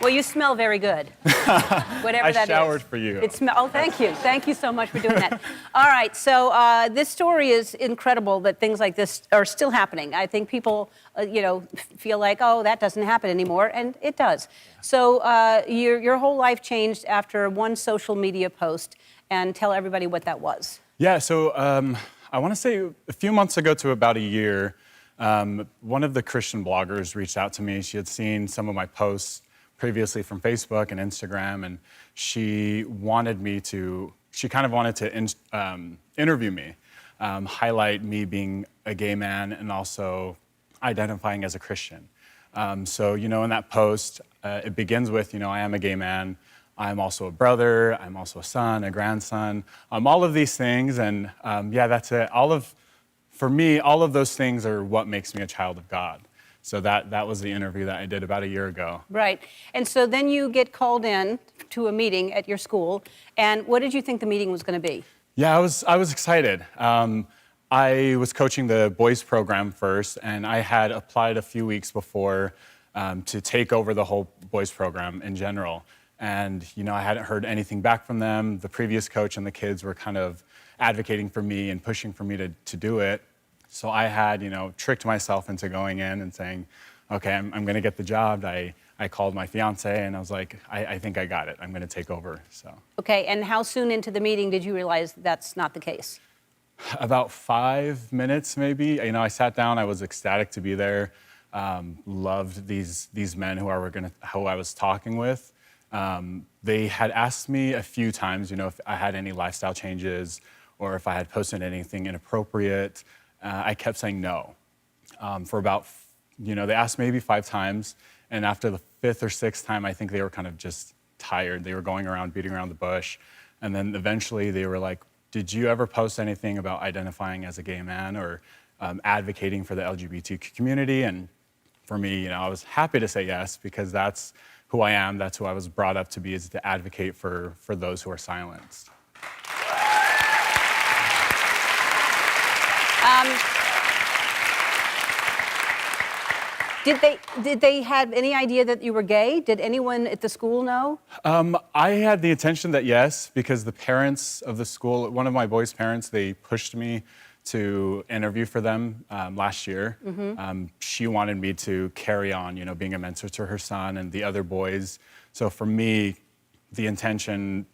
Well, you smell very good. Whatever I that is. showered for you. Oh, thank you. Thank you so much for doing that. All right, so this story is incredible that things like this are still happening. I think people, feel like, oh, that doesn't happen anymore, and it does. So your whole life changed after one social media post, and tell everybody what that was. Yeah, so I want to say a few months ago to about a year, one of the Christian bloggers reached out to me. She had seen some of my posts previously from Facebook and Instagram, and she kind of wanted to interview me, highlight me being a gay man and also identifying as a Christian. So, in that post, it begins with, I am a gay man. I'm also a brother. I'm also a son, a grandson, all of these things. And that's it. For me, all of those things are what makes me a child of God. So that was the interview that I did about a year ago. Right. And so then you get called in to a meeting at your school. And what did you think the meeting was going to be? Yeah, I was excited. I was coaching the boys program first, and I had applied a few weeks before to take over the whole boys program in general. And, I hadn't heard anything back from them. The previous coach and the kids were kind of advocating for me and pushing for me to do it. So I had, tricked myself into going in and saying, okay, I'm going to get the job. I called my fiance and I was like, I think I got it. I'm going to take over. So. Okay, and how soon into the meeting did you realize that's not the case? About 5 minutes, maybe. I sat down. I was ecstatic to be there. Loved these men who I was talking with. They had asked me a few times, if I had any lifestyle changes or if I had posted anything inappropriate. I kept saying no for about, they asked maybe 5 times. And after the 5th or 6th time, I think they were kind of just tired. They were going around, beating around the bush. And then eventually they were like, did you ever post anything about identifying as a gay man or advocating for the LGBTQ community? And for me, I was happy to say yes, because that's who I am. That's who I was brought up to be, is to advocate for those who are silenced. Did they have any idea that you were gay? Did anyone at the school know? I had the intention that yes, because the parents of the school, one of my boys' parents, they pushed me to interview for them last year. Mm-hmm. She wanted me to carry on, being a mentor to her son and the other boys. So for me, the intention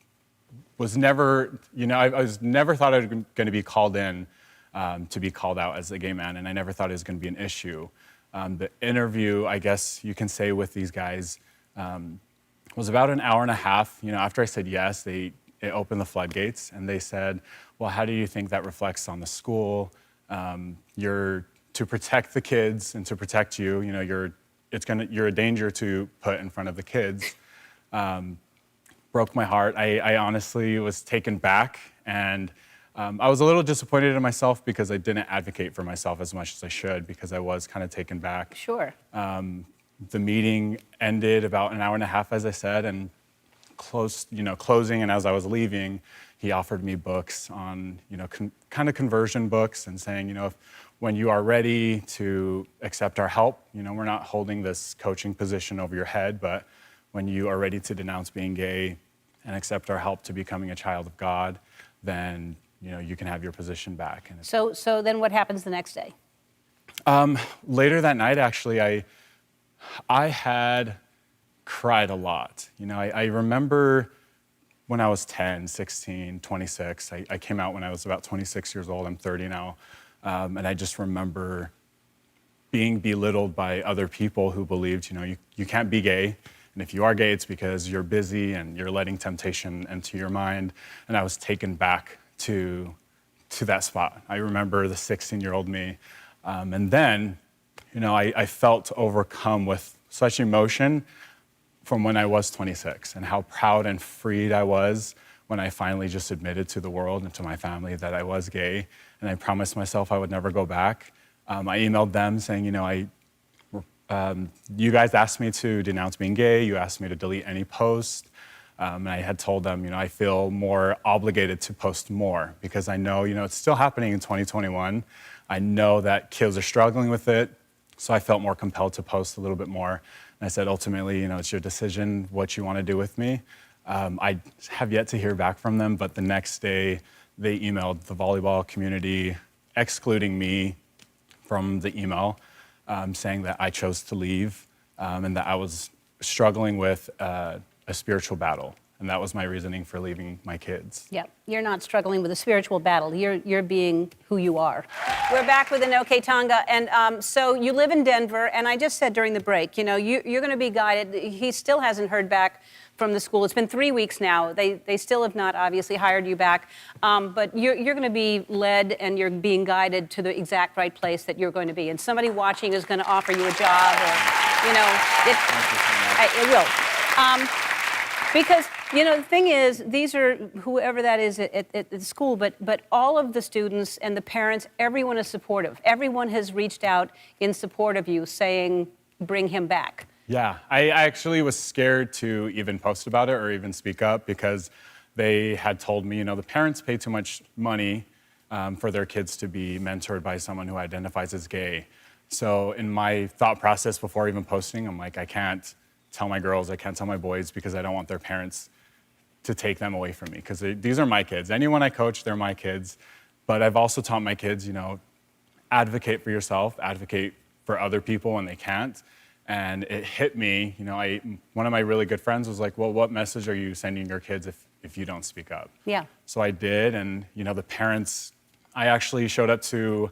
was never, I was never thought I was going to be called in to be called out as a gay man, and I never thought it was going to be an issue. The interview, I guess you can say, with these guys was about an hour and a half. After I said yes, it opened the floodgates, and they said, well, how do you think that reflects on the school? To protect the kids and to protect you, you're a danger to put in front of the kids. Broke my heart. I honestly was taken back, and I was a little disappointed in myself because I didn't advocate for myself as much as I should, because I was kind of taken back. Sure. The meeting ended about an hour and a half, as I said, and closing, and as I was leaving, he offered me books on, kind of conversion books, and saying, when you are ready to accept our help, we're not holding this coaching position over your head, but when you are ready to denounce being gay and accept our help to becoming a child of God, then you can have your position back. And so then what happens the next day? Later that night, actually, I had cried a lot. I remember when I was 10, 16, 26. I came out when I was about 26 years old. I'm 30 now. And I just remember being belittled by other people who believed, you can't be gay. And if you are gay, it's because you're busy and you're letting temptation into your mind. And I was taken back to that spot. I remember the 16-year-old me. And then, I felt overcome with such emotion from when I was 26, and how proud and freed I was when I finally just admitted to the world and to my family that I was gay. And I promised myself I would never go back. I emailed them saying, you guys asked me to denounce being gay. You asked me to delete any post. And I had told them, I feel more obligated to post more, because I know, it's still happening in 2021. I know that kids are struggling with it. So I felt more compelled to post a little bit more. And I said, ultimately, it's your decision what you want to do with me. I have yet to hear back from them, but the next day they emailed the volleyball community, excluding me from the email, saying that I chose to leave and that I was struggling with a spiritual battle. And that was my reasoning for leaving my kids. Yeah, you're not struggling with a spiritual battle. You're being who you are. We're back with Inoke Tonga, and so you live in Denver. And I just said during the break, you're going to be guided. He still hasn't heard back from the school. It's been 3 weeks now. They still have not obviously hired you back, but you're going to be led and you're being guided to the exact right place that you're going to be. And somebody watching is going to offer you a job, or it will. Because, the thing is, these are whoever that is at the school, but all of the students and the parents, everyone is supportive. Everyone has reached out in support of you, saying, bring him back. Yeah, I actually was scared to even post about it or even speak up because they had told me, the parents pay too much money for their kids to be mentored by someone who identifies as gay. So in my thought process before even posting, I'm like, I can't tell my girls, I can't tell my boys because I don't want their parents to take them away from me, because these are my kids. Anyone I coach, they're my kids. But I've also taught my kids, advocate for yourself, advocate for other people when they can't. And it hit me, one of my really good friends was like, well, what message are you sending your kids if you don't speak up? Yeah. So I did, and the parents, I actually showed up to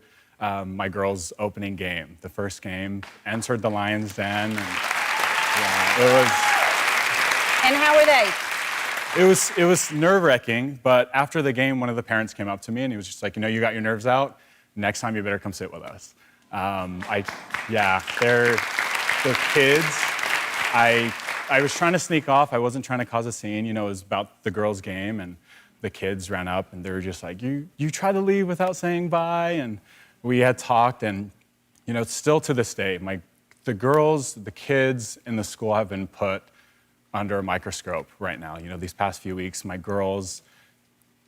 my girls' opening game, the first game, entered the Lions Den, and yeah, it was. And how were they? It was nerve-wracking, but after the game, one of the parents came up to me and he was just like, you got your nerves out. Next time you better come sit with us. They're kids. I was trying to sneak off. I wasn't trying to cause a scene. It was about the girls' game, and the kids ran up and they were just like, you try to leave without saying bye. And we had talked, and still to this day, the girls, the kids in the school have been put under a microscope right now. These past few weeks, my girls,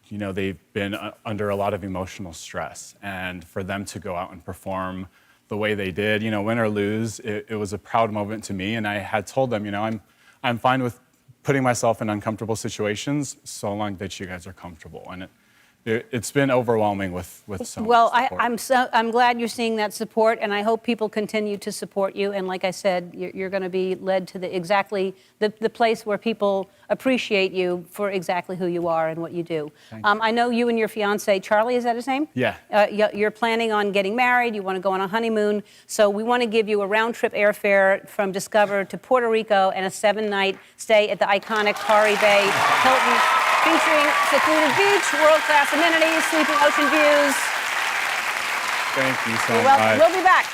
they've been under a lot of emotional stress. And for them to go out and perform the way they did, win or lose, it was a proud moment to me. And I had told them, I'm fine with putting myself in uncomfortable situations so long that you guys are comfortable. And it's been overwhelming with so much support. I'm glad you're seeing that support, and I hope people continue to support you. And like I said, you're going to be led to the place where people appreciate you for exactly who you are and what you do. I know you and your fiance, Charlie, is that his name? Yeah. You're planning on getting married. You want to go on a honeymoon. So we want to give you a round-trip airfare from Discover to Puerto Rico and a 7-night stay at the iconic Quarry Bay Hilton, featuring secluded beach, world-class amenities, sweeping ocean views. Thank you so much. We'll be back.